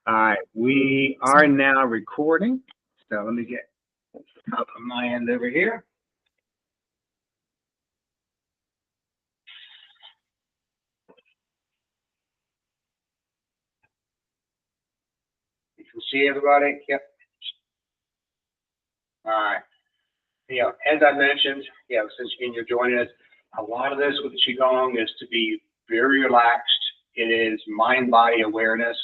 All right, we are now recording. So let me get up on my end over here. You can see everybody? Yep. All right. As I mentioned, since you're joining us, a lot of this with Qigong is to be very relaxed. It is mind-body awareness.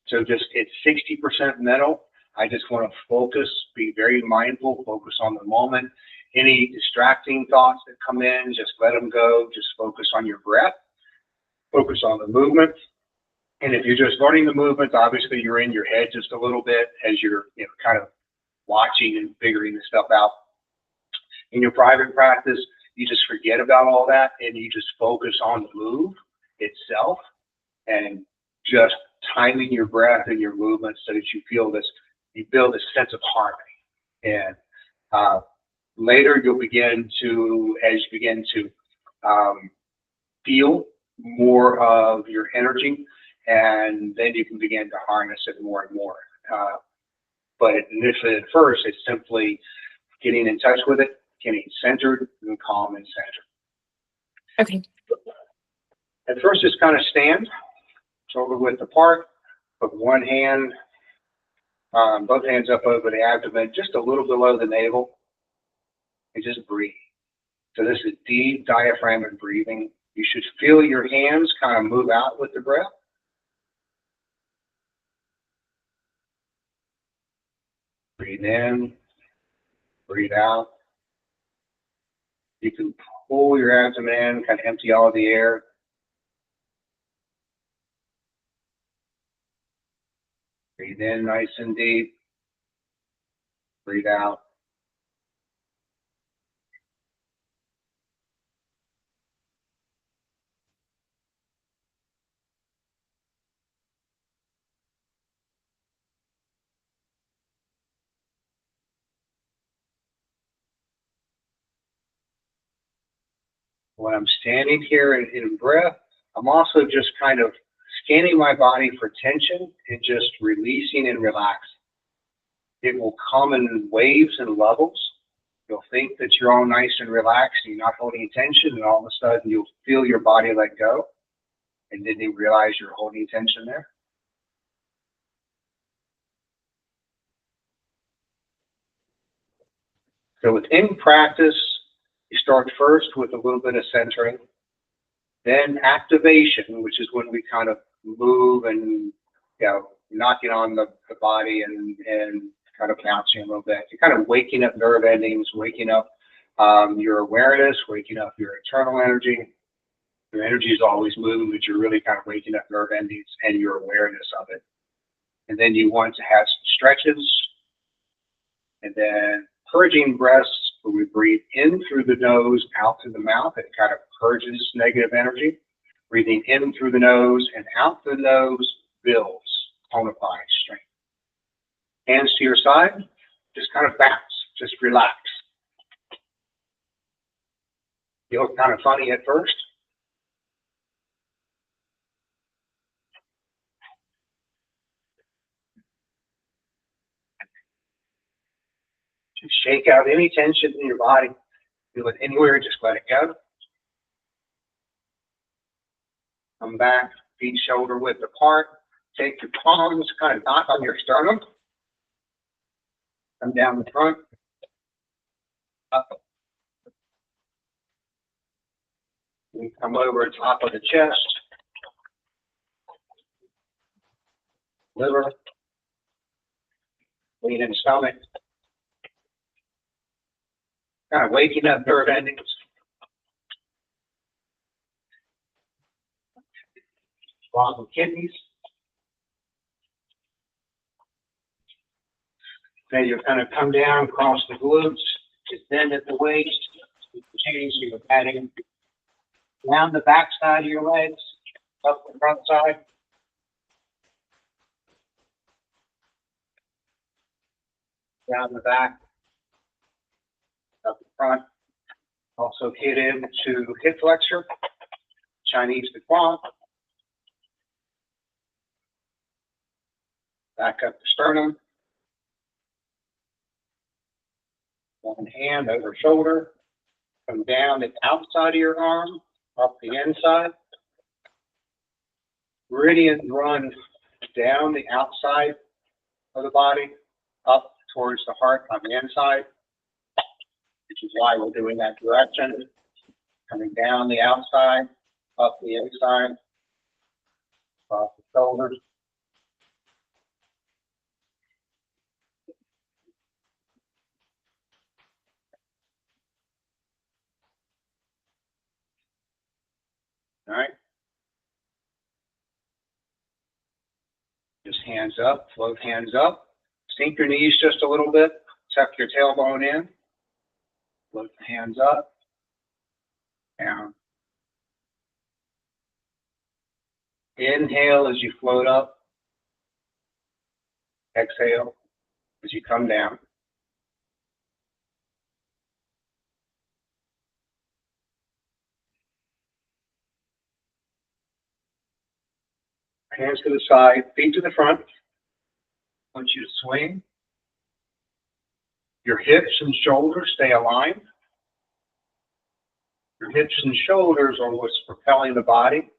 So it's 60% mental. I just want to focus, be very mindful, focus on the moment. Any distracting thoughts that come in, just let them go. Just focus on your breath, focus on the movement. And if you're just learning the movements, obviously you're in your head just a little bit as you're kind of watching and figuring this stuff out. In your private practice, you just forget about all that and you just focus on the move itself and just timing your breath and your movement so that you build this sense of harmony. And later you'll begin to, as you begin to feel more of your energy, and then you can begin to harness it more and more. But initially at first, it's simply getting in touch with it, getting centered and calm and centered. Okay. At first, just kind of stand, shoulder width apart, put one hand, both hands up over the abdomen, just a little below the navel, and just breathe. So this is deep diaphragmatic breathing. You should feel your hands kind of move out with the breath. Breathe in, breathe out. You can pull your abdomen in, kind of empty all of the air. Breathe in nice and deep. Breathe out. When I'm standing here in breath, I'm also just kind of scanning my body for tension and just releasing and relaxing. It will come in waves and levels. You'll think that you're all nice and relaxed and you're not holding tension, and all of a sudden you'll feel your body let go and didn't even realize you're holding tension there. So within practice, you start first with a little bit of centering, then activation, which is when we kind of move and knocking on the body and kind of bouncing a little bit. You're kind of waking up nerve endings, waking up your awareness, waking up your internal energy. Your energy is always moving, but you're really kind of waking up nerve endings and your awareness of it. And then you want to have some stretches, and then purging breaths, where we breathe in through the nose, out through the mouth. It kind of purges negative energy. Breathing in through the nose and out through the nose builds, tonifies strength. Hands to your side, just kind of bounce, just relax. Feels kind of funny at first. Just shake out any tension in your body. Feel it anywhere, just let it go. Come back, feet shoulder width apart. Take your palms, kind of knock on your sternum. Come down the front. Up. And come over top of the chest. Liver. Lean in stomach. Kind of waking up nerve endings. Bottom kidneys. Then you kind of come down across the glutes, just bend at the waist, change your padding down the back side of your legs, up the front side. Down the back, up the front. Also get into hip flexor, Chinese the quad. Back up the sternum. One hand over shoulder. Come down the outside of your arm, up the inside. Meridians run down the outside of the body, up towards the heart on the inside, which is why we're doing that direction. Coming down the outside, up the inside, across the shoulders. All right. Just hands up, float hands up. Sink your knees just a little bit. Tuck your tailbone in. Float the hands up, down. Inhale as you float up. Exhale as you come down. Hands to the side, feet to the front. I want you to swing. Your hips and shoulders stay aligned. Your hips and shoulders are what's propelling the body.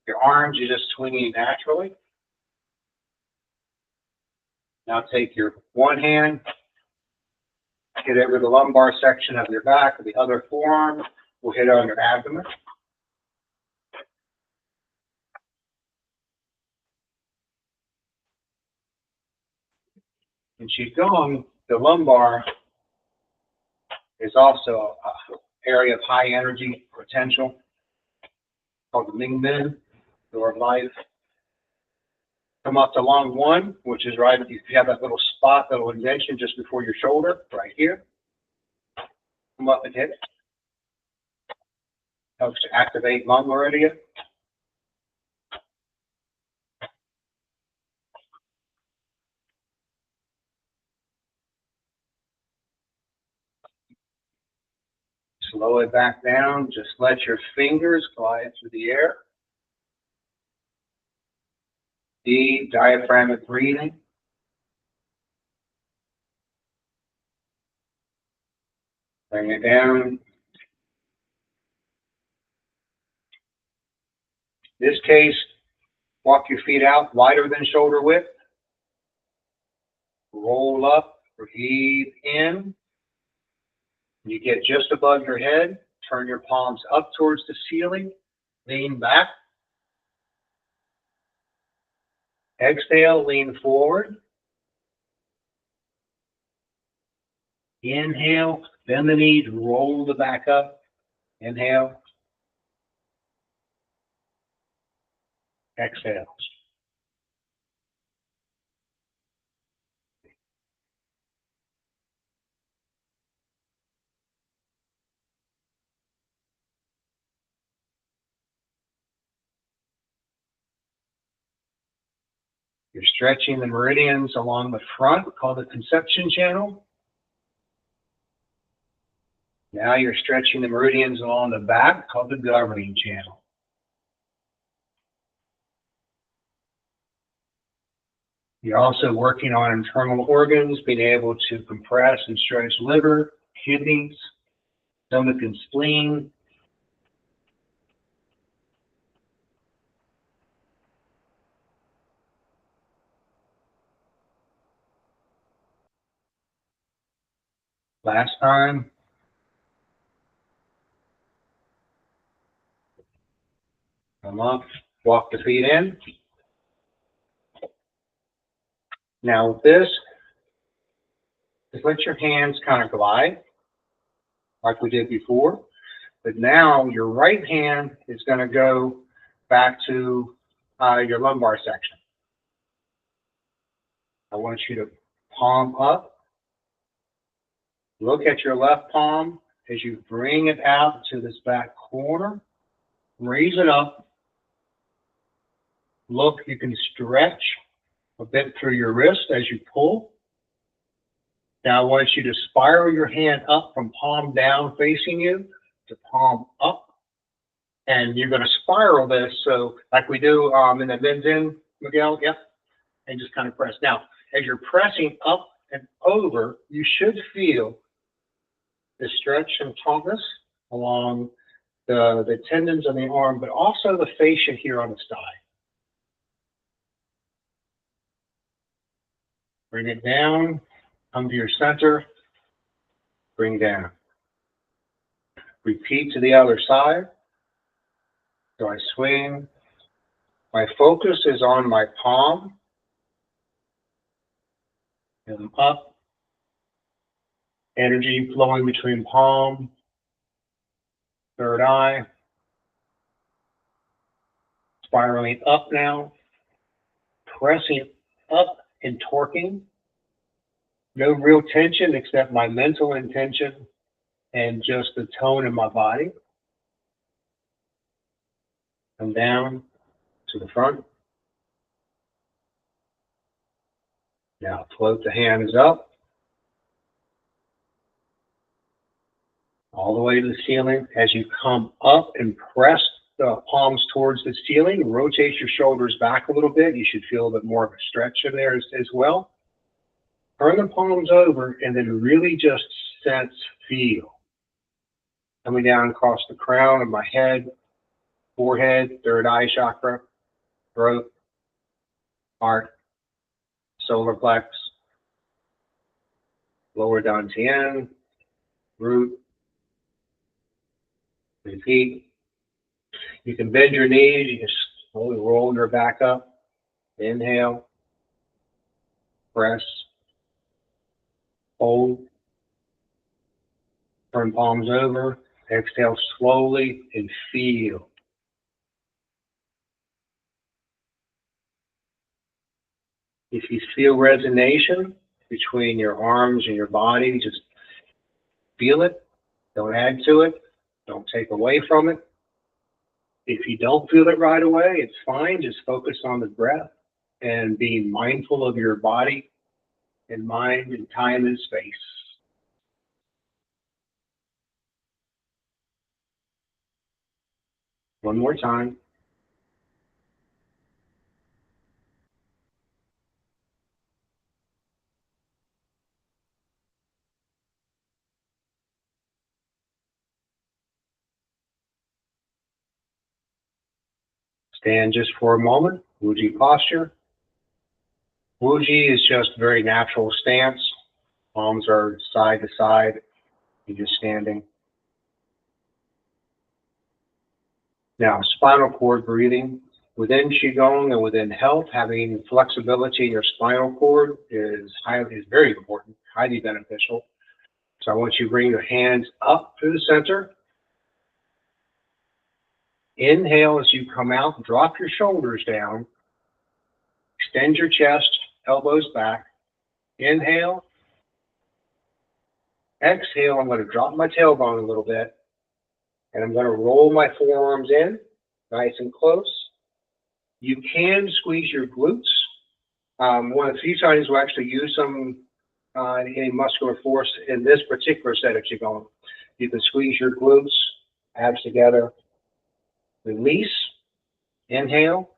Your arms are just swinging naturally. Now take your one hand, hit over the lumbar section of your back, the other forearm will hit on your abdomen. In Qigong, the lumbar is also an area of high energy potential called the Ming Men, door of life. Come up to long one, which is right, if you have that little spot, little indentation just before your shoulder, right here. Come up and hit it. Helps to activate lung meridian. Slow it back down. Just let your fingers glide through the air. Deep diaphragmatic breathing. Bring it down. In this case, walk your feet out wider than shoulder width. Roll up, breathe in. You get just above your head. Turn your palms up towards the ceiling. Lean back. Exhale, lean forward. Inhale, bend the knees, roll the back up. Inhale. Exhale. You're stretching the meridians along the front, called the conception channel. Now you're stretching the meridians along the back, called the governing channel. You're also working on internal organs, being able to compress and stretch liver, kidneys, stomach and spleen. Last time. Come up, walk the feet in. Now with this, just let your hands kind of glide, like we did before. But now your right hand is going to go back to your lumbar section. I want you to palm up. Look at your left palm as you bring it out to this back corner. Raise it up. Look, you can stretch a bit through your wrist as you pull. Now I want you to spiral your hand up from palm down facing you to palm up. And you're going to spiral this, so like we do in the Zen, Miguel, yep. and just kind of press. Now, as you're pressing up and over, you should feel the stretch and tautness along the tendons on the arm, but also the fascia here on the thigh. Bring it down, come to your center, bring down. Repeat to the other side. So I swing. My focus is on my palm, and up. Energy flowing between palm, third eye, spiraling up now, pressing up and torquing. No real tension except my mental intention and just the tone in my body. Come down to the front. Now float the hands up, all the way to the ceiling. As you come up and press the palms towards the ceiling, rotate your shoulders back a little bit. You should feel a bit more of a stretch in there as well. Turn the palms over and then really just sense, feel. Coming down across the crown of my head, forehead, third eye chakra, throat, heart, solar plex, lower dantian, root. Repeat. You can bend your knees. You can slowly roll your back up. Inhale. Press. Hold. Turn palms over. Exhale slowly and feel. If you feel resonation between your arms and your body, just feel it. Don't add to it. Don't take away from it. If you don't feel it right away, it's fine. Just focus on the breath and being mindful of your body and mind and time and space. One more time. Stand just for a moment. Wuji posture. Wuji is just a very natural stance. Palms are side to side. You're just standing. Now, spinal cord breathing. Within Qigong and within health, having flexibility in your spinal cord is very important, highly beneficial. So I want you to bring your hands up to the center. Inhale as you come out, drop your shoulders down. Extend your chest, elbows back. Inhale. Exhale, I'm going to drop my tailbone a little bit. And I'm going to roll my forearms in, nice and close. You can squeeze your glutes. One of the few times we'll actually use some any muscular force in this particular set of Qigong. You can squeeze your glutes, abs together. Release. Inhale.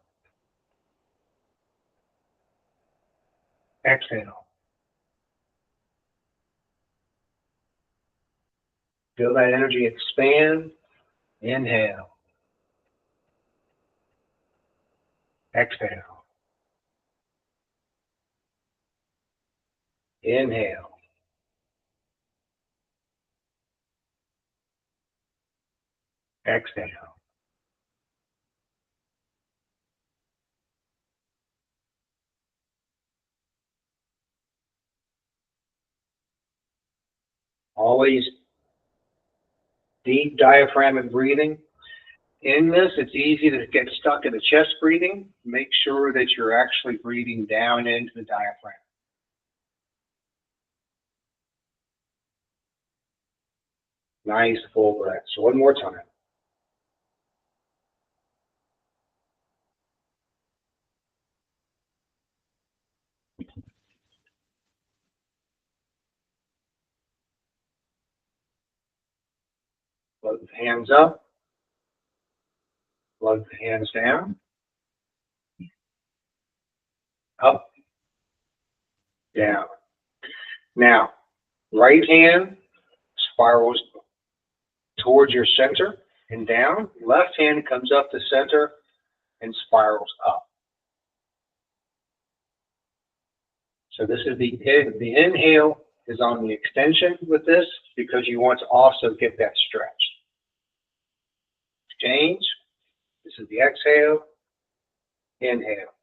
Exhale. Feel that energy expand. Inhale. Exhale. Inhale. Exhale. Always deep diaphragmatic breathing. In this, it's easy to get stuck in the chest breathing. Make sure that you're actually breathing down into the diaphragm. Nice full breath. So one more time. Float the hands up. Float the hands down. Up. down. Now, right hand spirals towards your center and down. Left hand comes up the center and spirals up. So this is the inhale is on the extension with this because you want to also get that stretch. Exchange. This is the exhale. Inhale.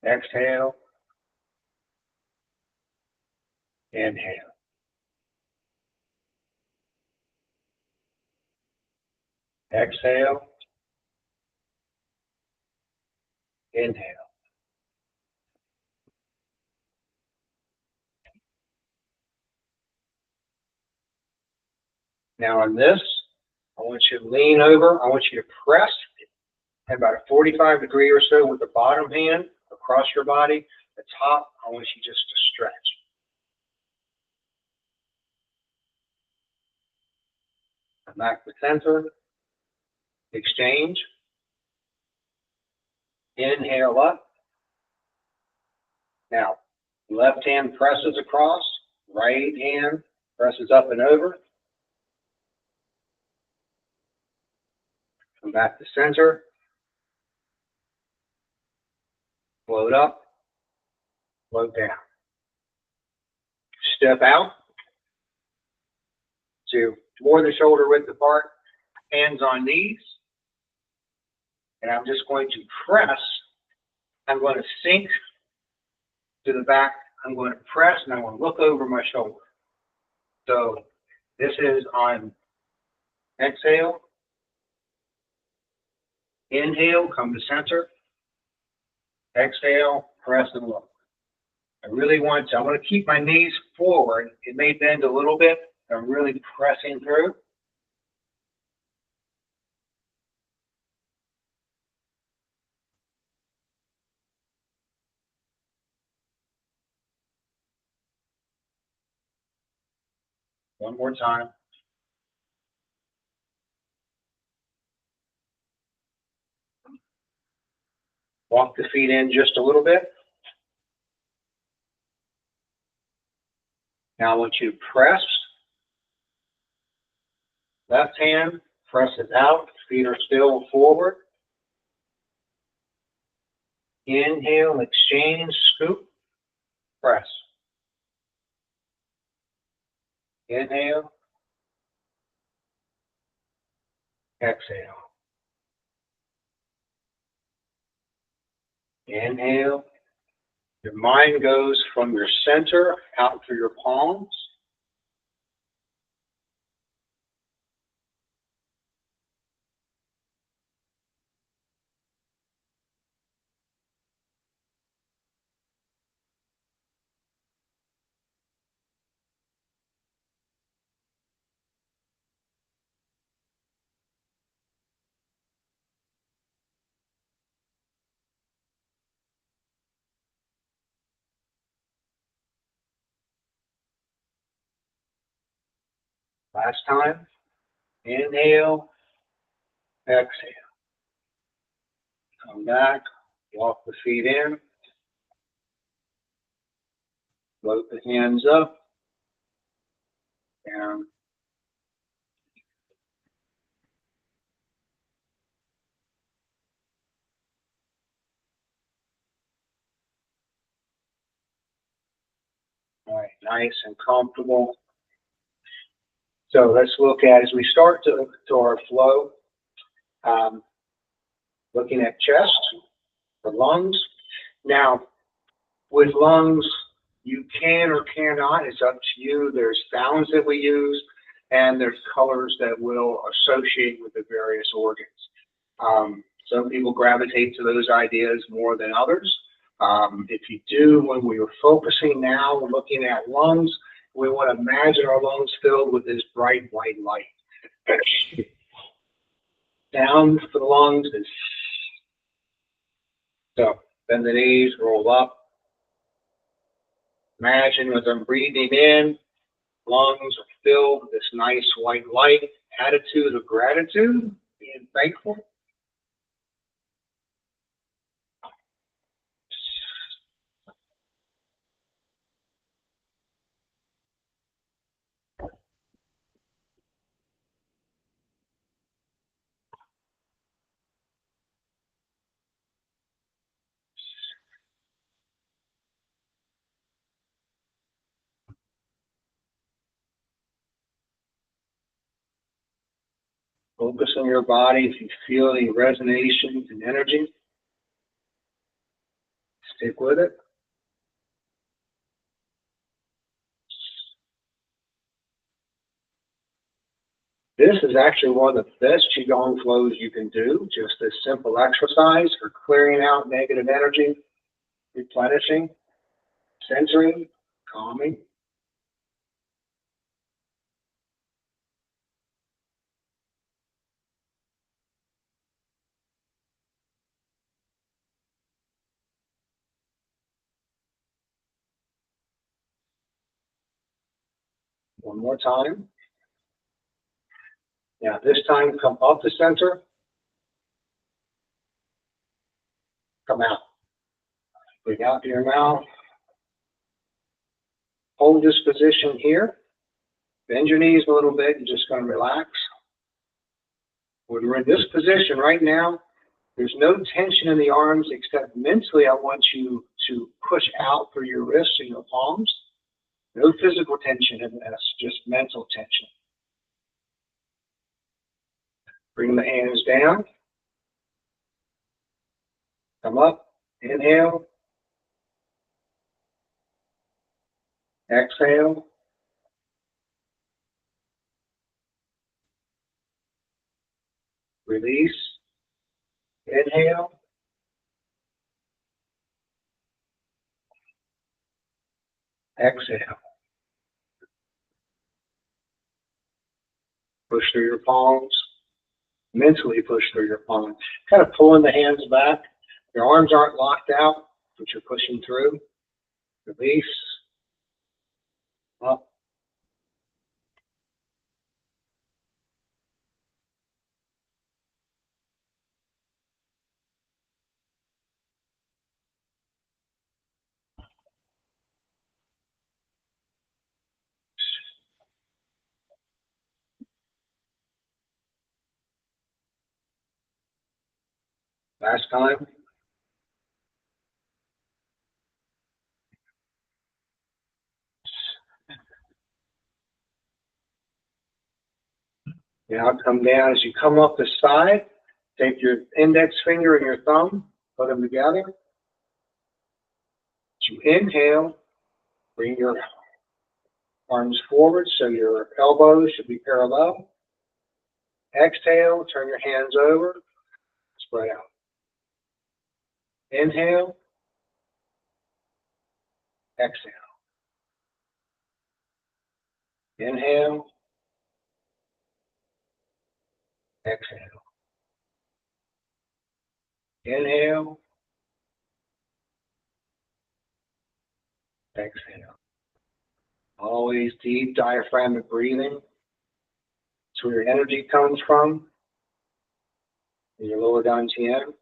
Exhale. Inhale. Exhale. Inhale. Now on this, I want you to lean over. I want you to press at about a 45-degree or so with the bottom hand across your body. The top, I want you just to stretch. Come back to center. Exchange. Inhale up. Now, left hand presses across. Right hand presses up and over. Come back to center. Float up. Float down. Step out to more than shoulder width apart. Hands on knees. And I'm just going to press. I'm going to sink to the back. I'm going to press and I'm going to look over my shoulder. So this is on exhale. Inhale, come to center. Exhale, press and look. I want to keep my knees forward. It may bend a little bit. I'm really pressing through. One more time. Walk the feet in just a little bit. Now I want you to press. Left hand presses out. Feet are still forward. Inhale, exchange, scoop, press. Inhale. Exhale. Inhale. Your mind goes from your center out through your palms. Last time. Inhale. Exhale. Come back. Walk the feet in. Float the hands up. Down. All right, nice and comfortable. So let's look at, as we start to our flow, looking at chest, the lungs. Now, with lungs, you can or cannot, it's up to you. There's sounds that we use, and there's colors that will associate with the various organs. Some people gravitate to those ideas more than others. If you do, when we are focusing now, looking at lungs, we want to imagine our lungs filled with this bright white light. Sound for the lungs is so. Bend the knees, roll up. Imagine as I'm breathing in, lungs are filled with this nice white light. Attitude of gratitude, being thankful. Focus on your body. If you feel any resonation and energy, stick with it. This is actually one of the best Qigong flows you can do. Just this simple exercise for clearing out negative energy, replenishing, centering, calming. One more time. Now this time come up the center, come out. Breathe out through your mouth. Hold this position here. Bend your knees a little bit. You're just going to relax. When we're in this position right now, there's no tension in the arms except mentally I want you to push out through your wrists and your palms. No physical tension in this, just mental tension. Bring the hands down. Come up. Inhale. Exhale. Release. Inhale. Exhale. Push through your palms. Mentally push through your palms. Kind of pulling the hands back. Your arms aren't locked out, but you're pushing through. Release. Up. Last time. Now come down. As you come up the side, take your index finger and your thumb, put them together. As you inhale, bring your arms forward so your elbows should be parallel. Exhale, turn your hands over, spread out. Inhale, exhale. Inhale, exhale. Inhale, exhale. Always deep diaphragmatic breathing. It's where your energy comes from in your lower dantian.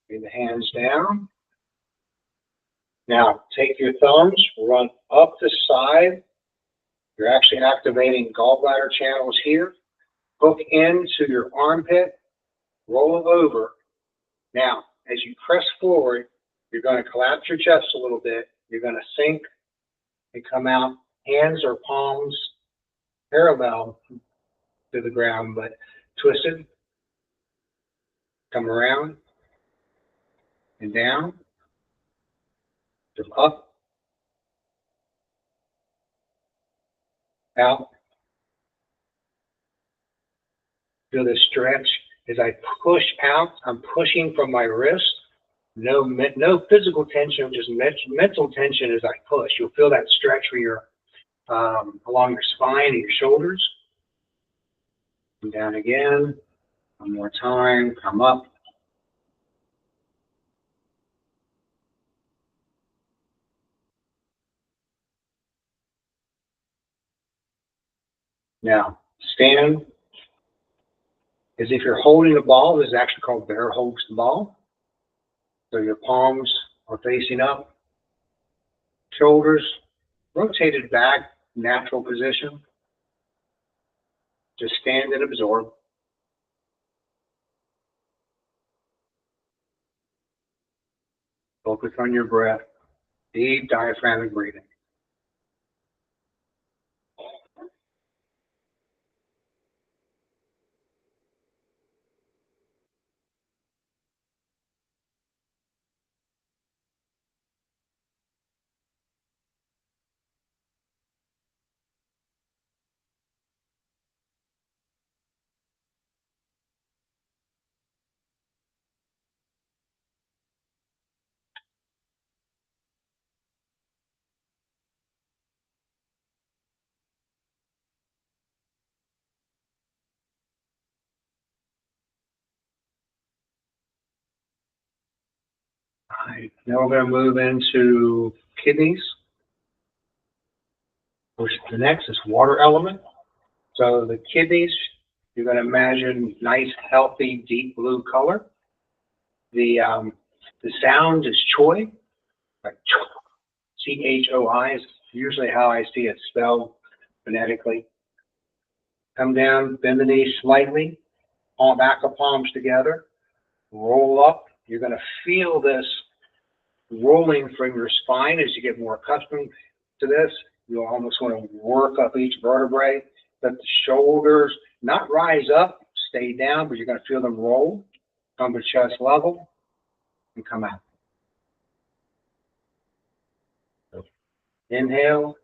Bring the hands down. Now, take your thumbs, run up the side. You're actually activating gallbladder channels here. Hook into your armpit, roll over. Now, as you press forward, you're going to collapse your chest a little bit. You're going to sink and come out, hands or palms parallel to the ground, but twisted. Come around and down, to up, out. Feel this stretch. As I push out, I'm pushing from my wrist. No physical tension, just mental tension as I push. You'll feel that stretch where you're along your spine and your shoulders. Come down again. One more time. Come up. Now, stand as if you're holding a ball. This is actually called bear holds the ball. So your palms are facing up, shoulders rotated back, natural position. Just stand and absorb. Focus on your breath. Deep diaphragmatic breathing. All right, now we're going to move into kidneys, which the next is water element. So the kidneys, you're going to imagine nice, healthy, deep blue color. The sound is choi, like CHOI is usually how I see it spelled phonetically. Come down, bend the knees slightly, back of palms together, roll up. You're going to feel this rolling from your spine as you get more accustomed to this. You'll almost want to work up each vertebrae. Let the shoulders not rise up, stay down, but you're going to feel them roll, come to chest level, and come out. So inhale.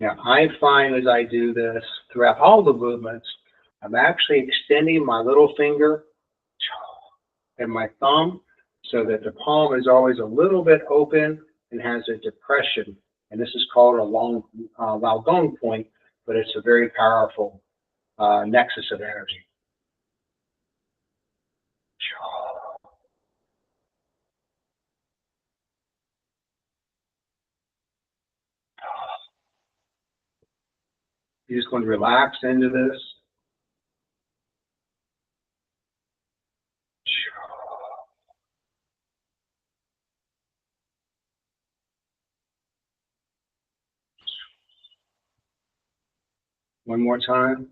Now, I find as I do this throughout all the movements, I'm actually extending my little finger and my thumb so that the palm is always a little bit open and has a depression. And this is called a Lao Gong point, but it's a very powerful nexus of energy. You're just going to relax into this. One more time.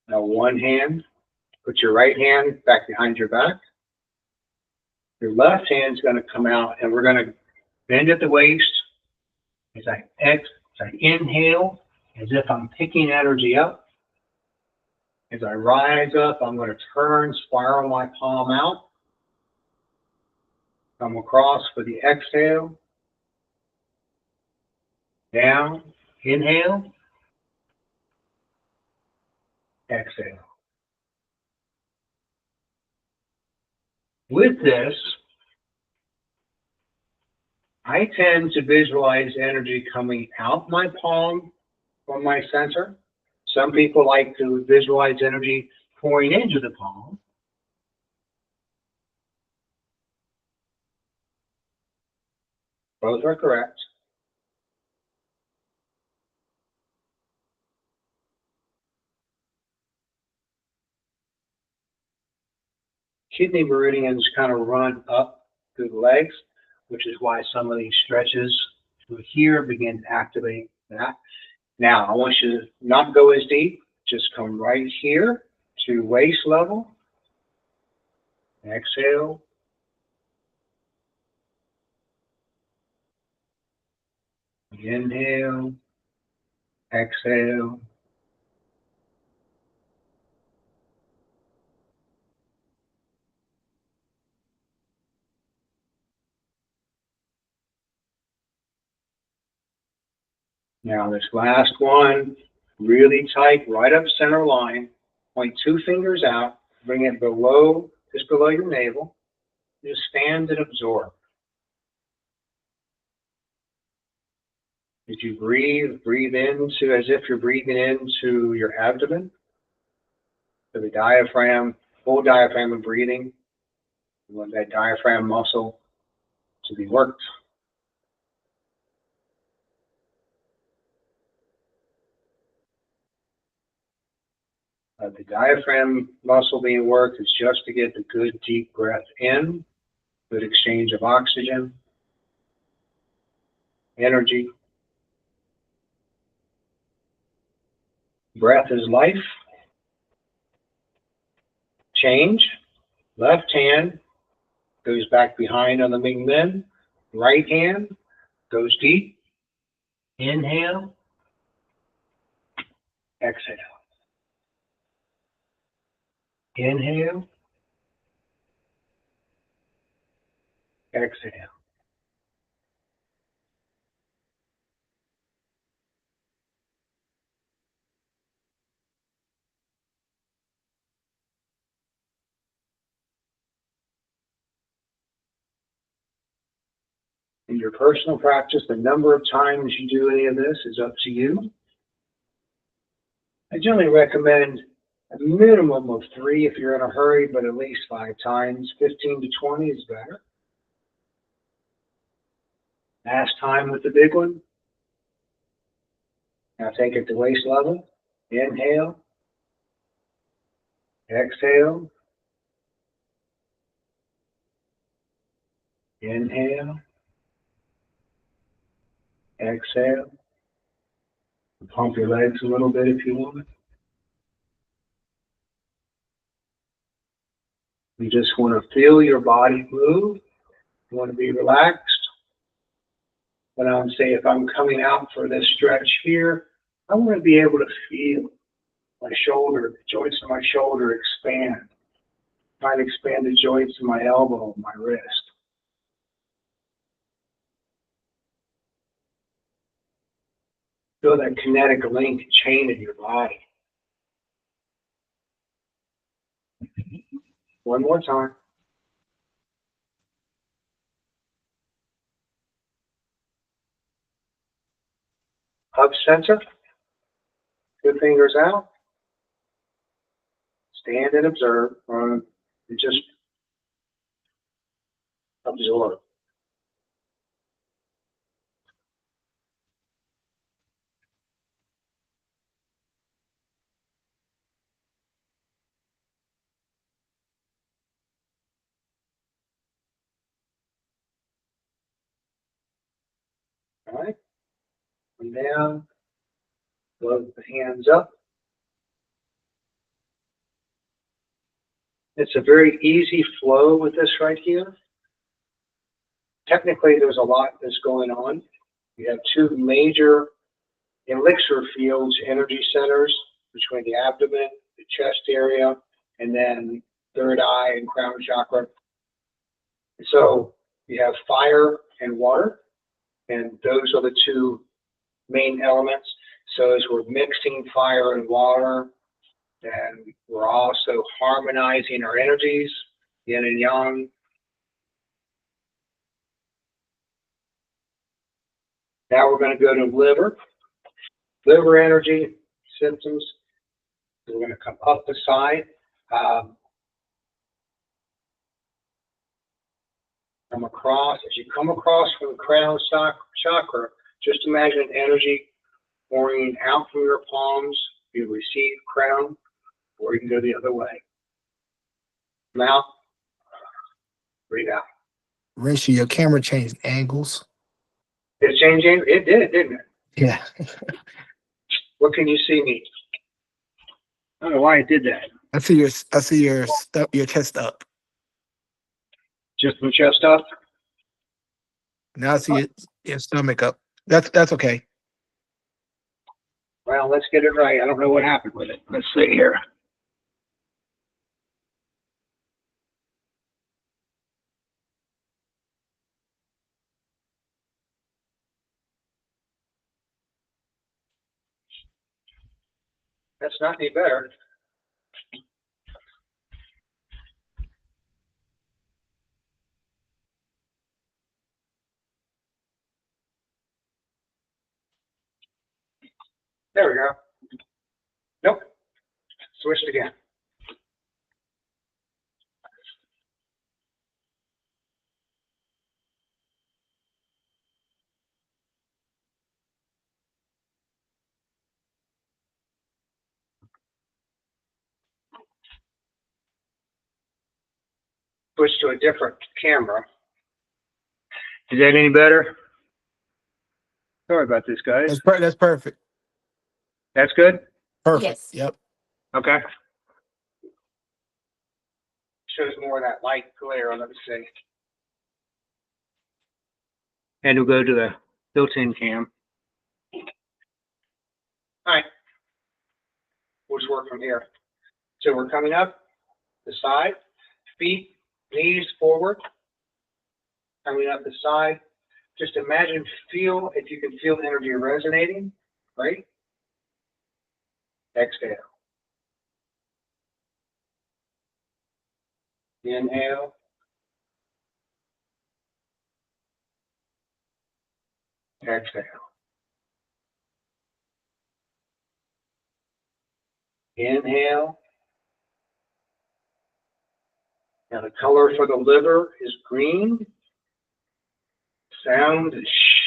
Now one hand, put your right hand back behind your back. Your left hand's going to come out and we're going to bend at the waist as I inhale, as if I'm picking energy up. As I rise up, I'm going to turn, spiral my palm out. Come across for the exhale. Down, inhale, exhale. With this, I tend to visualize energy coming out my palm from my center. Some people like to visualize energy pouring into the palm. Both are correct. Kidney meridians kind of run up through the legs, which is why some of these stretches through here begin to activate that. Now, I want you to not go as deep. Just come right here to waist level. Exhale. Inhale. Exhale. Now this last one, really tight, right up center line. Point two fingers out, bring it below, just below your navel. Just stand and absorb. As you breathe, breathe into as if you're breathing into your abdomen. To the diaphragm, full diaphragm of breathing. You want that diaphragm muscle to be worked. diaphragm muscle being worked is just to get the good deep breath in, good exchange of oxygen, energy. Breath is life. Change. Left hand goes back behind on the Ming Men. Right hand goes deep. Inhale. Exhale. Inhale. Exhale. In your personal practice, the number of times you do any of this is up to you. I generally recommend a minimum of 3 if you're in a hurry, but at least 5 times. 15 to 20 is better. Last time with the big one. Now take it to waist level. Inhale. Exhale. Inhale. Exhale. Pump your legs a little bit if you want. You just want to feel your body move. You want to be relaxed. When I'm saying if I'm coming out for this stretch here, I want to be able to feel my shoulder, the joints of my shoulder expand. Try to expand the joints of my elbow, my wrist. Feel that kinetic link chain in your body. One more time. Hub center. Good fingers out. Stand and observe. And just absorb. All right. And down. Load the hands up. It's a very easy flow with this right here. Technically, there's a lot that's going on. You have 2 major elixir fields, energy centers between the abdomen, the chest area, and then third eye and crown chakra. So you have fire and water, and those are the 2 main elements. So as we're mixing fire and water, and we're also harmonizing our energies, yin and yang. Now we're going to go to liver. Liver energy symptoms. We're going to come up the side. Come across. As you come across from the crown chakra, just imagine energy pouring out from your palms. You receive crown, or you can go the other way. Mouth, breathe out. Rishi, your camera changed angles. It's changing. It did, didn't it? Yeah. What can you see me? I don't know why it did that. I see your chest up. Just my chest up. Now I see your stomach up. That's okay. Well, let's get it right. I don't know what happened with it. Let's see here. That's not any better. There we go. Nope. Switch it again. switch to a different camera. Is that any better? Sorry about this, guys. That's perfect. That's good? Perfect. Yes. Yep. Okay. Shows more of that light glare. Let me see. And we'll go to the built-in cam. All right. We'll just work from here. So we're coming up the side, feet, knees forward, coming up the side. Just imagine, feel, if you can feel energy resonating, right? Exhale. Inhale. Exhale. Inhale. Now the color for the liver is green. Sound is shh.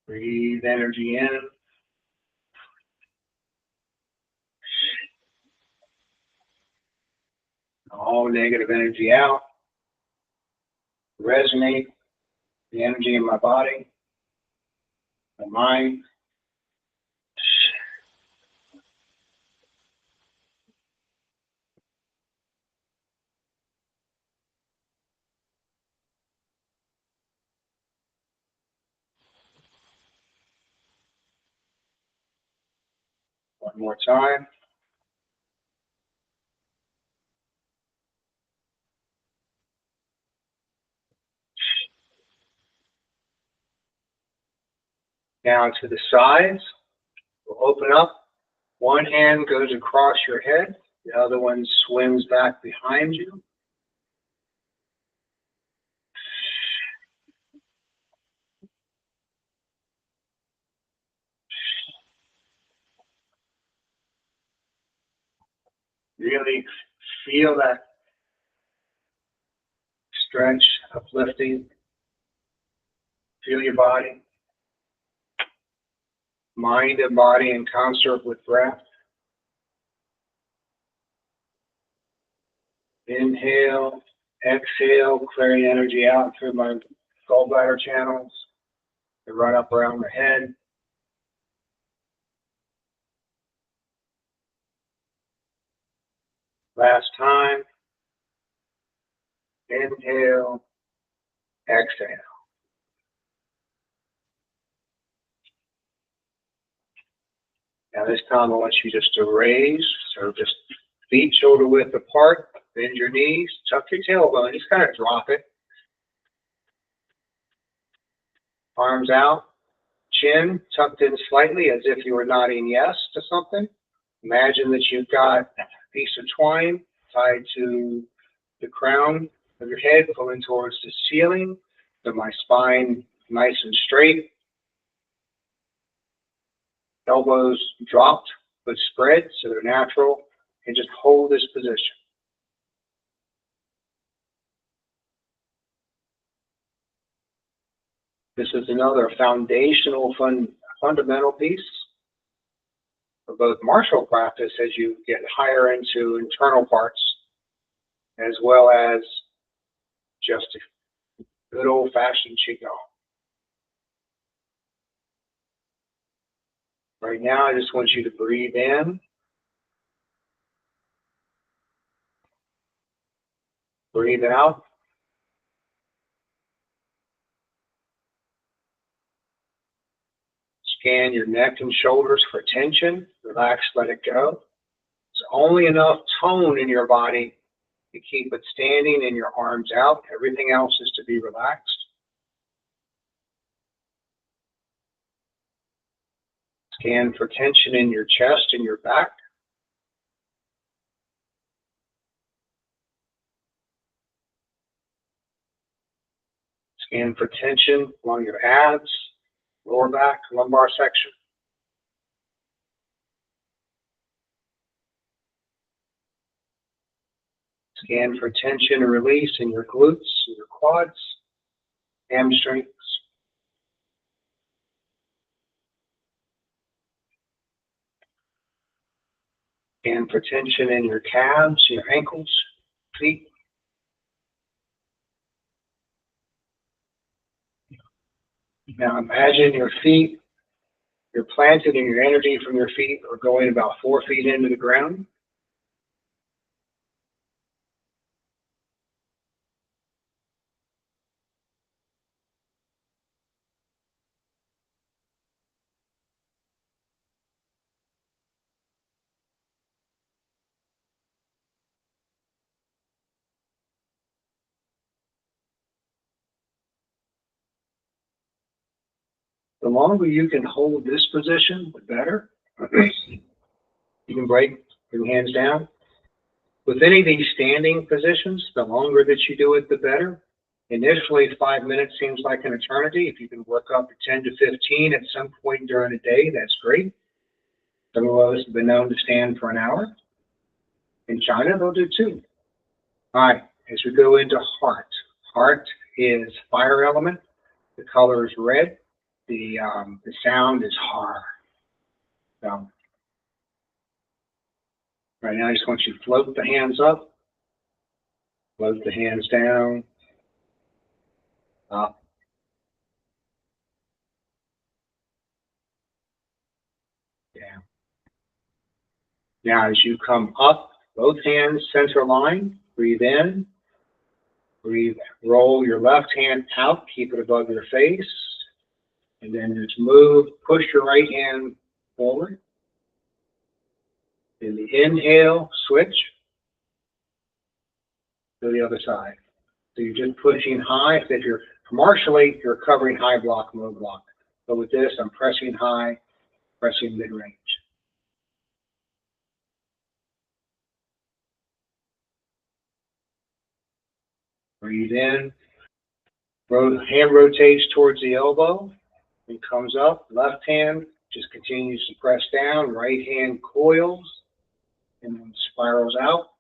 Breathe energy in. All negative energy out. Resonate the energy in my body, my mind. One more time. Down to the sides. We'll open up. One hand goes across your head. The other one swims back behind you. Really feel that stretch, uplifting. Feel your body. Mind and body in concert with breath. Inhale, exhale, clearing energy out through my gallbladder channels. To run up around the head. Last time. Inhale, exhale. Now this time I want you just to raise, so just feet shoulder width apart, bend your knees, tuck your tailbone, just kind of drop it. Arms out, chin tucked in slightly as if you were nodding yes to something. Imagine that you've got a piece of twine tied to the crown of your head, pulling towards the ceiling. So my spine nice and straight. Elbows dropped but spread so they're natural. And just hold this position. This is another foundational fundamental piece for both martial practice as you get higher into internal parts, as well as just good old-fashioned Qigong. Right now, I just want you to breathe in, breathe out. Scan your neck and shoulders for tension. Relax, let it go. There's only enough tone in your body to keep it standing and your arms out. Everything else is to be relaxed. Scan for tension in your chest and your back. Scan for tension along your abs, lower back, lumbar section. Scan for tension and release in your glutes, your quads, hamstrings. Scan for tension in your calves, your ankles, feet. Now imagine your feet, you're planted and your energy from your feet are going about 4 feet into the ground. The longer you can hold this position, the better. You can bring hands down. With any of these standing positions, the longer that you do it, the better. Initially, 5 minutes seems like an eternity. If you can work up to 10 to 15 at some point during the day, that's great. Some of us have been known to stand for an hour. In China, they'll do 2. All right, as we go into heart. Heart is fire element. The color is red. The sound is har. So, right now, I just want you to float the hands up, float the hands down, up, down. Now, as you come up, both hands center line, breathe in, breathe, roll your left hand out, keep it above your face, and then just move, push your right hand forward. In the inhale, switch to the other side. So you're just pushing high. So if you're commercially, you're covering high block, low block. But with this, I'm pressing high, pressing mid-range. Breathe in. Hand rotates towards the elbow and comes up. Left hand just continues to press down. Right hand coils and then spirals out.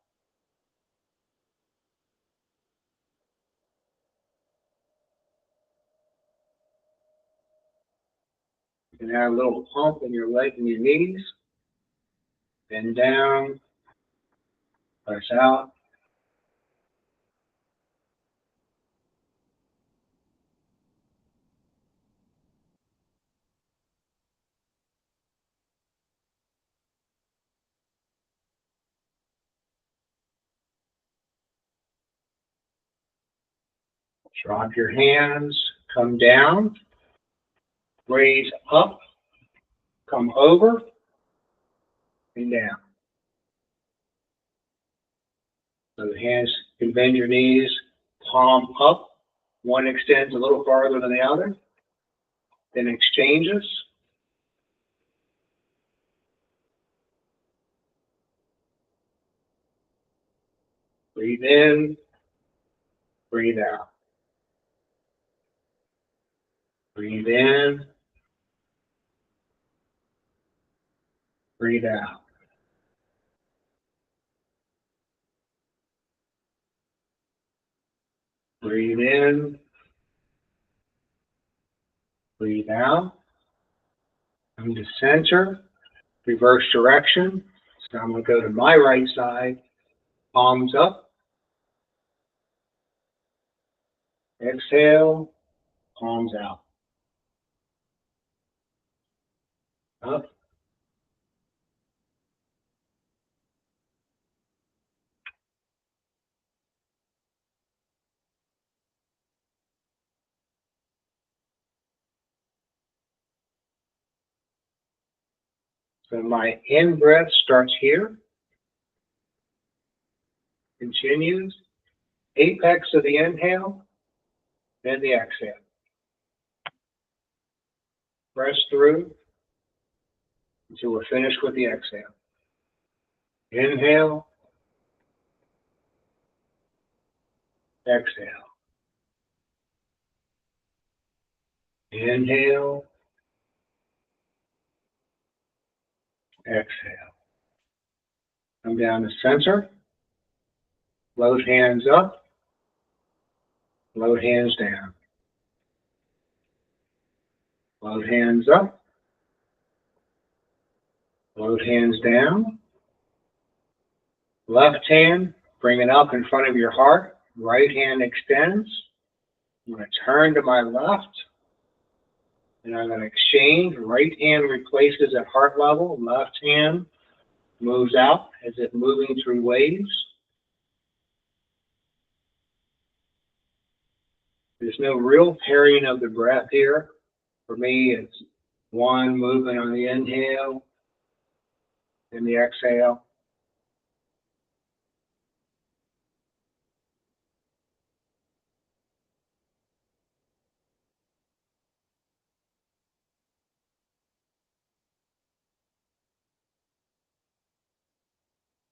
And add a little pump in your leg and your knees. Bend down. Press out. Drop your hands. Come down. Raise up. Come over. And down. So the hands can bend your knees, palm up. One extends a little farther than the other. Then exchanges. Breathe in, breathe out. Breathe in, breathe out. Breathe in, breathe out. Come to center, reverse direction. So I'm going to go to my right side, palms up. Exhale, palms out. Up. So my in-breath starts here, continues, apex of the inhale, then the exhale. Press through until we're finished with the exhale. Inhale, exhale. Inhale, exhale. Come down to center. Load hands up, load hands down. Load hands up, load hands down. Left hand, bring it up in front of your heart. Right hand extends. I'm going to turn to my left, and I'm going to exchange. Right hand replaces at heart level. Left hand moves out as if moving through waves. There's no real pairing of the breath here. For me, it's one movement on the inhale and the exhale.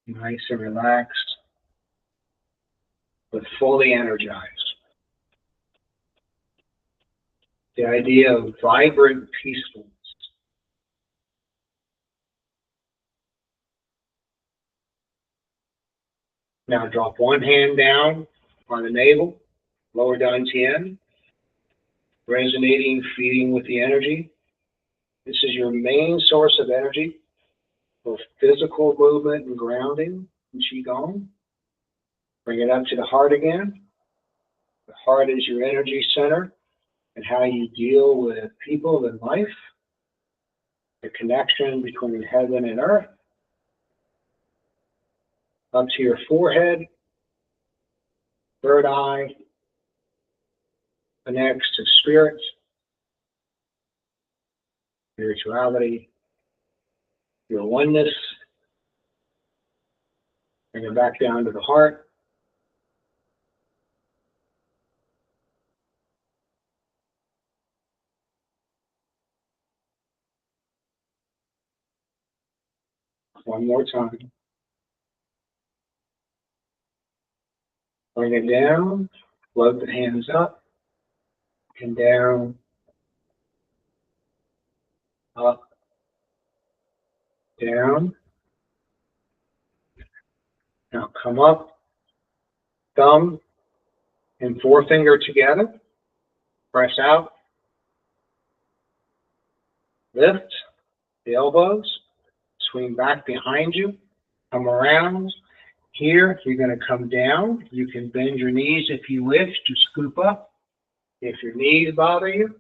Nice and relaxed, but fully energized. The idea of vibrant peacefulness. Now drop one hand down on the navel, lower dantian, resonating, feeding with the energy. This is your main source of energy, both physical movement and grounding in Qigong. Bring it up to the heart again. The heart is your energy center and how you deal with people in life, the connection between heaven and earth. Up to your forehead, third eye, connects to spirit, spirituality, your oneness. Bring it back down to the heart. One more time. Bring it down, float the hands up and down, up, down. Now come up, thumb and forefinger together. Press out, lift the elbows, swing back behind you, come around. Here, you're going to come down. You can bend your knees if you wish to scoop up. If your knees bother you,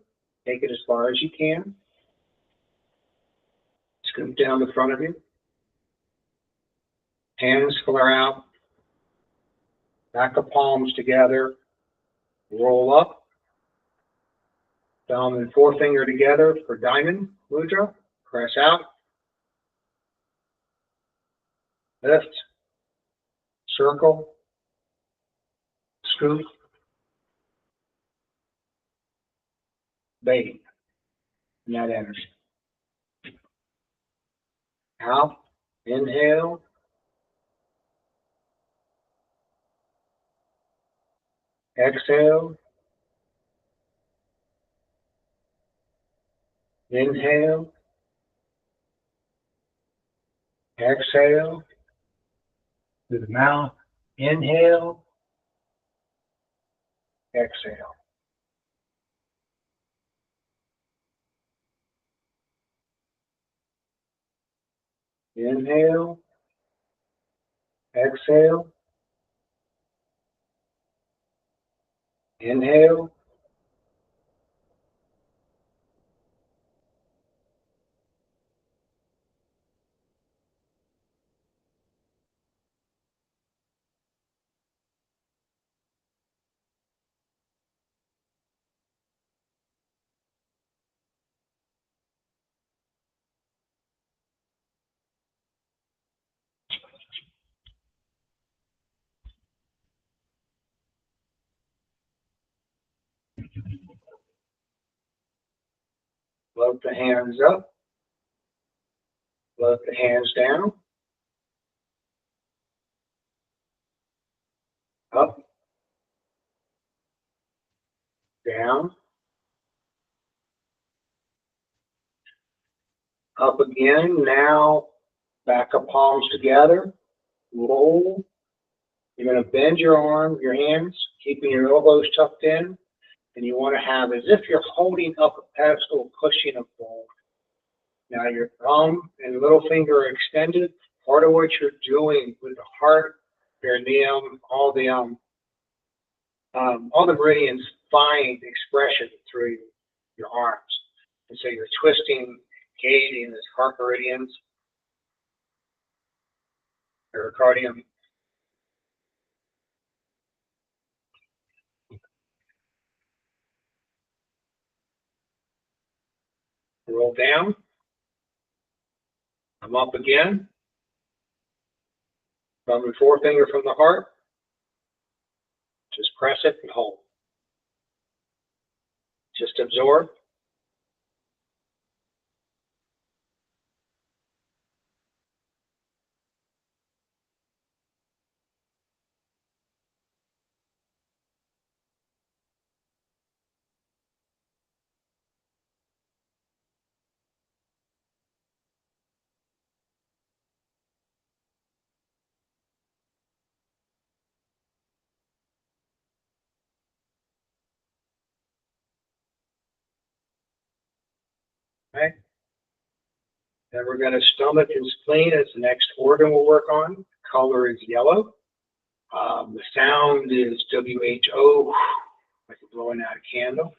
take it as far as you can. Scoop down the front of you. Hands flare out. Back of palms together. Roll up. Thumb and forefinger together for diamond mudra. Press out. Lift. Circle. Scoop. Bathe in that energy. Out. Inhale. Exhale. Inhale. Exhale. Through the mouth. Inhale. Exhale. Inhale. Exhale. Inhale. Float the hands up. Float the hands down. Up. Down. Up again. Now back of palms together. Roll. You're going to bend your arm, your hands, keeping your elbows tucked in, and you want to have as if you're holding up a pedestal, pushing a ball. Now your thumb and little finger are extended. Part of what you're doing with the heart, perineum, all the meridians find expression through your arms. And so you're twisting, gauging the heart meridians, pericardium. Roll down. Come up again. Thumb and forefinger from the heart. Just press it and hold. Just absorb. Okay. Then we're going to stomach and spleen as the next organ we'll work on. Color is yellow. The sound is WHO, like you're blowing out a candle.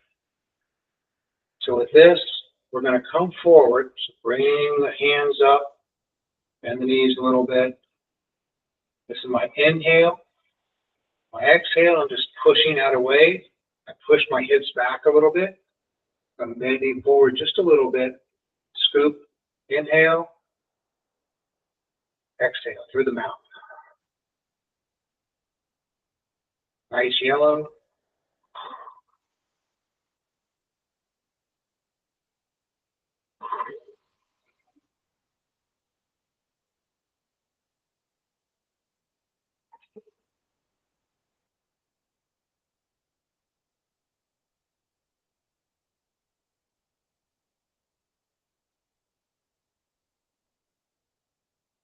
So with this, we're going to come forward, so bring the hands up, bend the knees a little bit. This is my inhale. My exhale, I'm just pushing out away. I push my hips back a little bit. I'm bending forward just a little bit. Scoop, inhale, exhale through the mouth. Nice yellow.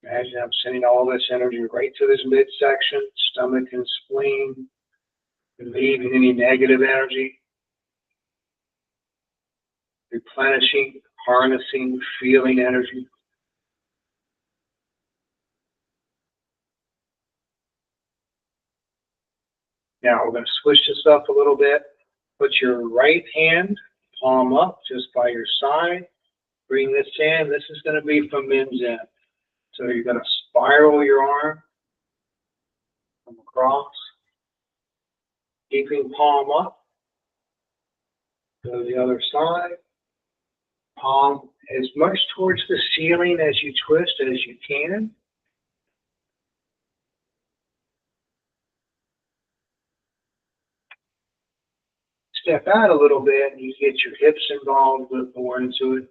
Imagine I'm sending all this energy right to this midsection, stomach and spleen, relieving any negative energy, replenishing, harnessing, feeling energy. Now we're going to switch this up a little bit. Put your right hand, palm up, just by your side. Bring this in. This is going to be from Min's end. So you're going to spiral your arm from across, keeping palm up. Go to the other side. Palm as much towards the ceiling as you twist as you can. Step out a little bit and you get your hips involved a bit more into it.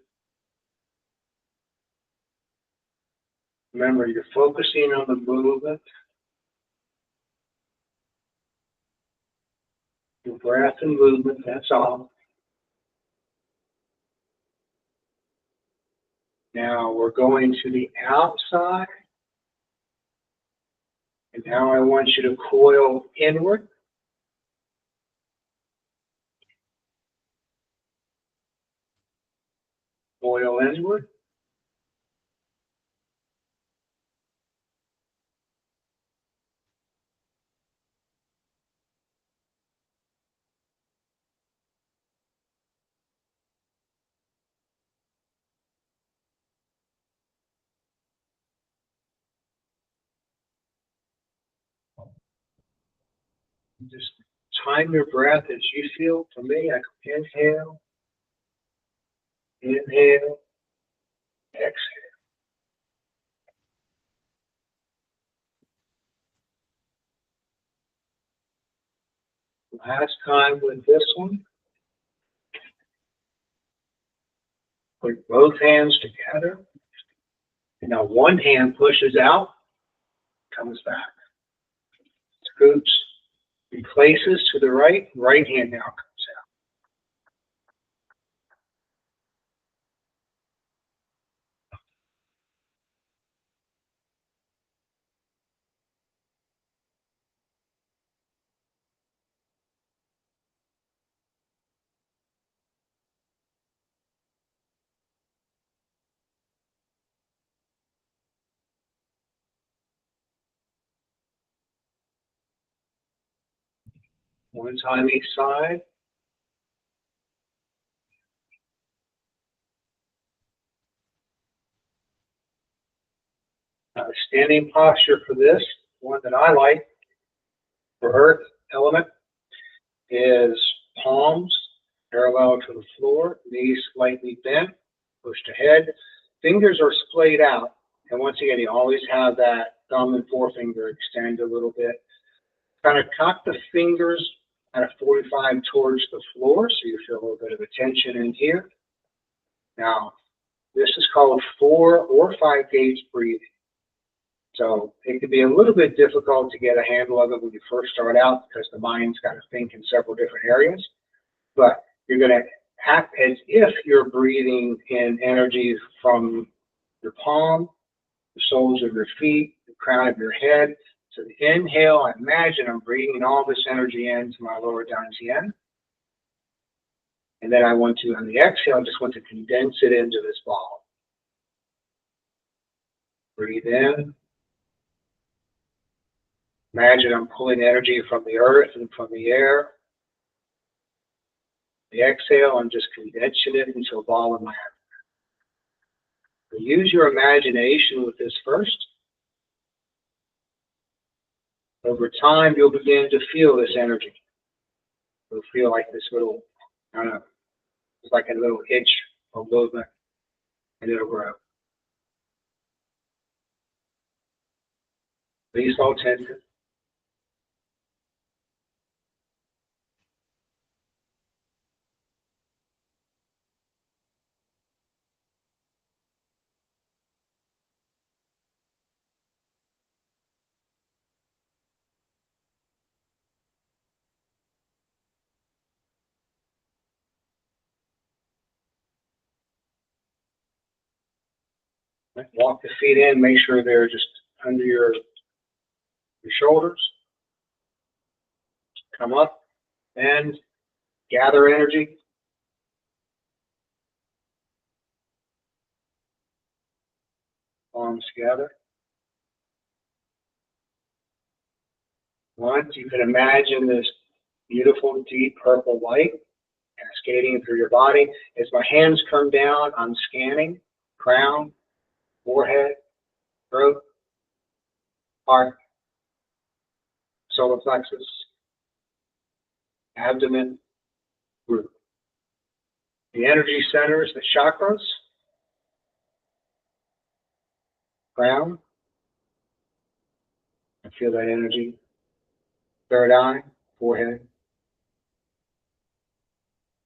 Remember, you're focusing on the movement, your breath and movement, that's all. Now we're going to the outside. And now I want you to coil inward. Coil inward. Just time your breath as you feel. For me, I inhale, inhale, exhale. Last time with this one. Put both hands together. And now one hand pushes out, comes back. Scoops, replaces to the right, right hand now comes out. One time each side. Standing posture for this, one that I like for earth element, is palms parallel to the floor, knees slightly bent, pushed ahead. Fingers are splayed out. And once again, you always have that thumb and forefinger extend a little bit. Kind of cock the fingers at a 45 towards the floor, so you feel a little bit of a tension in here. Now, this is called 4 or 5 gauge breathing. So it can be a little bit difficult to get a handle of it when you first start out because the mind's got to think in several different areas. But you're going to act as if you're breathing in energy from your palm, the soles of your feet, the crown of your head. So the inhale, I imagine I'm breathing all this energy into my lower dantian. And then I want to, on the exhale, I just want to condense it into this ball. Breathe in. Imagine I'm pulling energy from the earth and from the air. The exhale, I'm just condensing it into a ball in my abdomen. So use your imagination with this first. Over time, you'll begin to feel this energy. You'll feel like this little, I don't know, it's like a little itch or movement, and it'll grow. Release all tension. Walk the feet in, make sure they're just under your shoulders. Come up and gather energy. Palms together. Once you can imagine this beautiful, deep purple light cascading through your body. As my hands come down, I'm scanning crown, forehead, throat, heart, solar plexus, abdomen, root. The energy centers, the chakras, crown. I feel that energy. Third eye, forehead,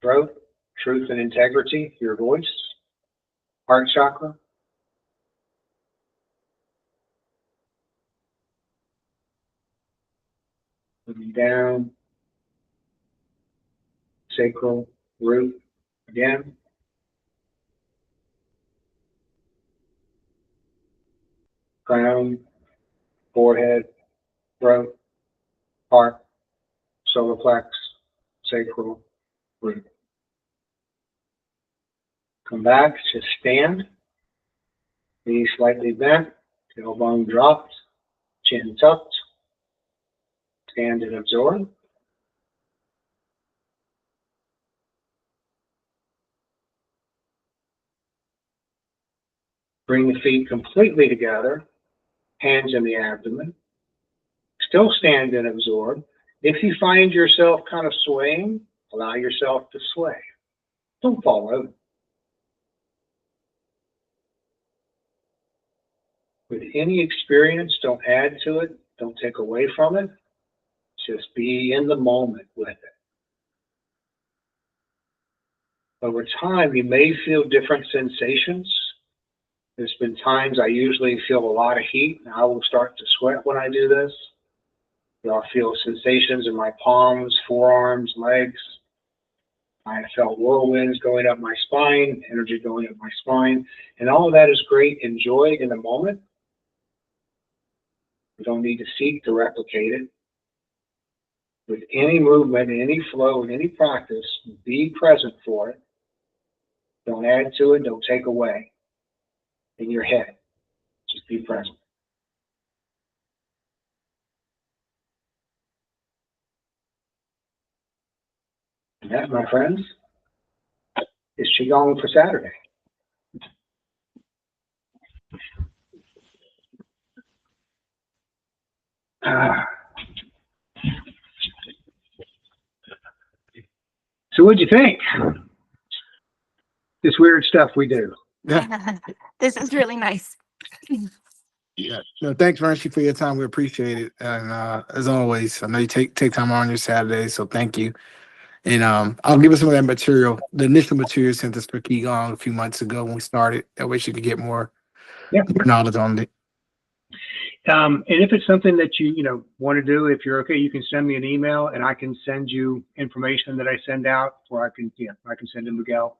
throat, truth and integrity, your voice, heart chakra, moving down, sacral, root, again, crown, forehead, throat, heart, solar plex, sacral, root. Come back, just stand, knees slightly bent, tailbone dropped, chin tucked, stand and absorb. Bring the feet completely together, hands in the abdomen. Still stand and absorb. If you find yourself kind of swaying, allow yourself to sway. Don't fall over. With any experience, don't add to it, don't take away from it. Just be in the moment with it. Over time, you may feel different sensations. There's been times I usually feel a lot of heat, and I will start to sweat when I do this. I'll feel sensations in my palms, forearms, legs. I felt whirlwinds going up my spine, energy going up my spine, and all of that is great. Enjoy in the moment. You don't need to seek to replicate it. With any movement, any flow, and any practice, be present for it. Don't add to it, don't take away. In your head, just be present. That, my friends, is Qigong for Saturday. So what'd you think? This weird stuff we do. This is really nice. Yeah. No, thanks, Ranchi, for your time. We appreciate it. And as always, I know you take time on your Saturdays, so thank you. And I'll give us some of that material, the initial material sent us for Qigong a few months ago when we started. That way she could get more knowledge on it. And if it's something that you want to do, if you're okay, you can send me an email and I can send you information that I send out, or I can send to Miguel.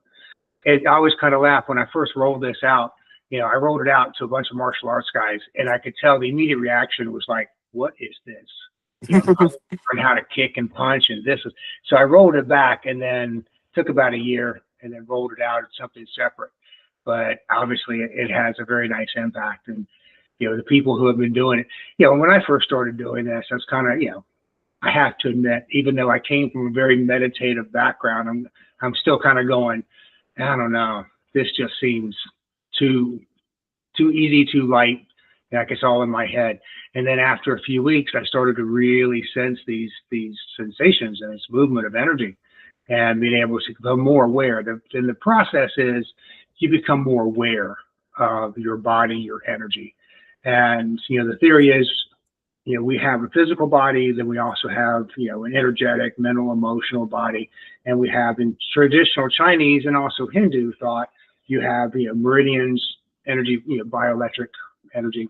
And I always kind of laugh when I first rolled this out. I rolled it out to a bunch of martial arts guys, and I could tell the immediate reaction was like, "What is this?" I learned how to kick and punch, and this is. So I rolled it back, and then took about a year, and then rolled it out as something separate. But obviously, it has a very nice impact, and the people who have been doing it. When I first started doing this, I was kind of, I have to admit, even though I came from a very meditative background, I'm still kind of going, I don't know, this just seems too easy, too light, like it's all in my head. And then after a few weeks, I started to really sense these sensations and this movement of energy, and being able to become more aware. And the process is you become more aware of your body, your energy. And the theory is, we have a physical body, then we also have, an energetic, mental, emotional body. And we have, in traditional Chinese and also Hindu thought, you have, meridians, energy, bioelectric energy.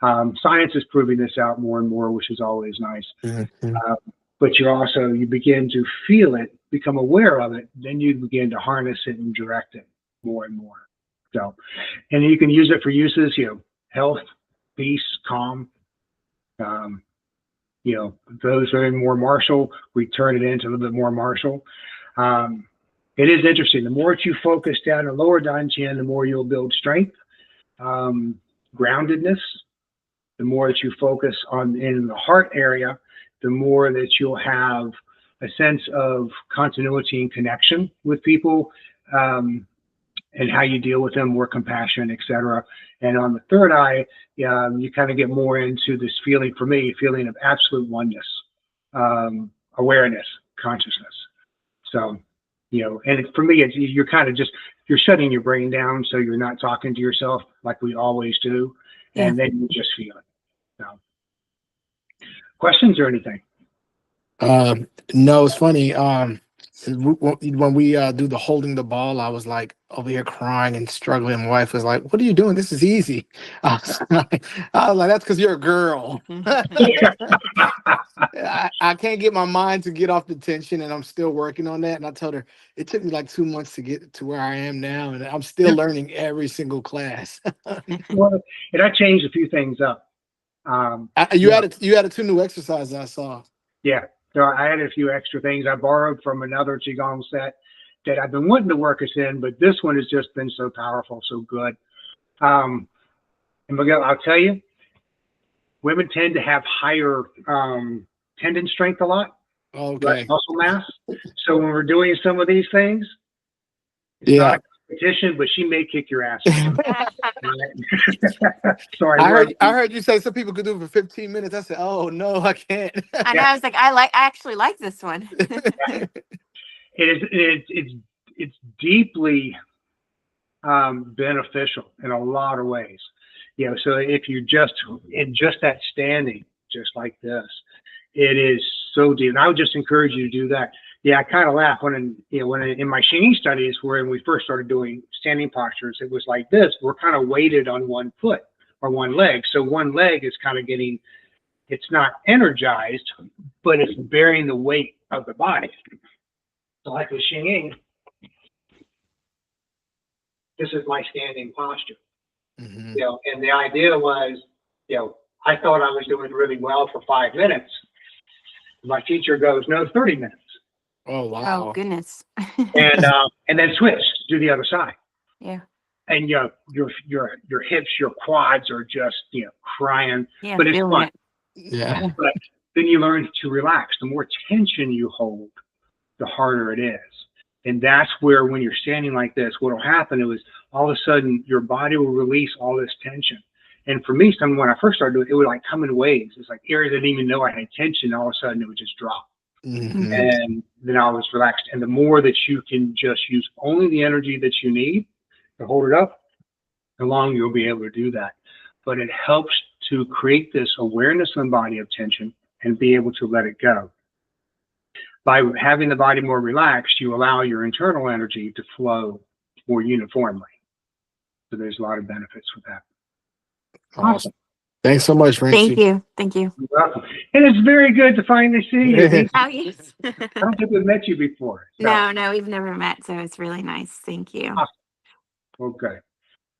Science is proving this out more and more, which is always nice. Mm-hmm. But you begin to feel it, become aware of it, then you begin to harness it and direct it more and more. So, and you can use it for uses, health, peace, calm. Those are more martial, we turn it into a little bit more martial. It is interesting. The more that you focus down the lower dantian, the more you'll build strength, groundedness. The more that you focus in the heart area, the more that you'll have a sense of continuity and connection with people, and how you deal with them, more compassion, etc. And on the third eye, you kind of get more into this feeling, for me, feeling of absolute oneness, awareness, consciousness. So, and for me, you're kind of you're shutting your brain down, so you're not talking to yourself like we always do, and then you just feel it. So, questions or anything? No, it's funny. When we do the holding the ball, I was like over here crying and struggling. My wife was like, "What are you doing? This is easy." I was like, "That's because you're a girl." I can't get my mind to get off the tension, and I'm still working on that. And I told her it took me like 2 months to get to where I am now, and I'm still learning every single class. Well, and I changed a few things up. You added 2 new exercises I saw. Yeah. So I added a few extra things. I borrowed from another Qigong set that I've been wanting to work us in, but this one has just been so powerful, so good. And Miguel, I'll tell you, women tend to have higher tendon strength a lot, okay, muscle mass. So when we're doing some of these things, it's not a competition, but she may kick your ass. Sorry. I heard you say some people could do it for 15 minutes. I said, "Oh no, I can't." And I was like, I actually like this one. It's deeply beneficial in a lot of ways. So if you just that standing, just like this, it is so deep. And I would just encourage you to do that. Yeah, I kind of laugh when in my Xingyi studies, when we first started doing standing postures, it was like this. We're kind of weighted on one foot or one leg. So one leg is kind of it's not energized, but it's bearing the weight of the body. So like with Xingyi, this is my standing posture. Mm-hmm. And the idea was, I thought I was doing really well for 5 minutes. My teacher goes, no, 30 minutes. Oh, wow. Oh, goodness. and then switch, do the other side. Yeah. And your hips, your quads are just, crying, Yeah, but it's fun. Yeah. But then you learn to relax. The more tension you hold, the harder it is. And that's where, when you're standing like this, what will happen is all of a sudden your body will release all this tension. And for me, when I first started doing it, it would like come in waves. It's like areas I didn't even know I had tension. All of a sudden it would just drop. Mhm. And then I was relaxed. And the more that you can just use only the energy that you need to hold it up, the longer you'll be able to do that. But it helps to create this awareness in the body of tension and be able to let it go. By having the body more relaxed, you allow your internal energy to flow more uniformly. So there's a lot of benefits with that. Awesome. Thanks so much, Francie. Thank you. Thank you. You're welcome. And it's very good to finally see you. Oh, yes. I don't think we've met you before. So. No, we've never met. So it's really nice. Thank you. Awesome. Okay.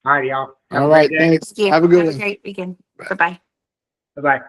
All right, y'all. Have All a great right. day. Thanks. Thank you. Have a good Have one. a great weekend. Bye-bye. Bye-bye.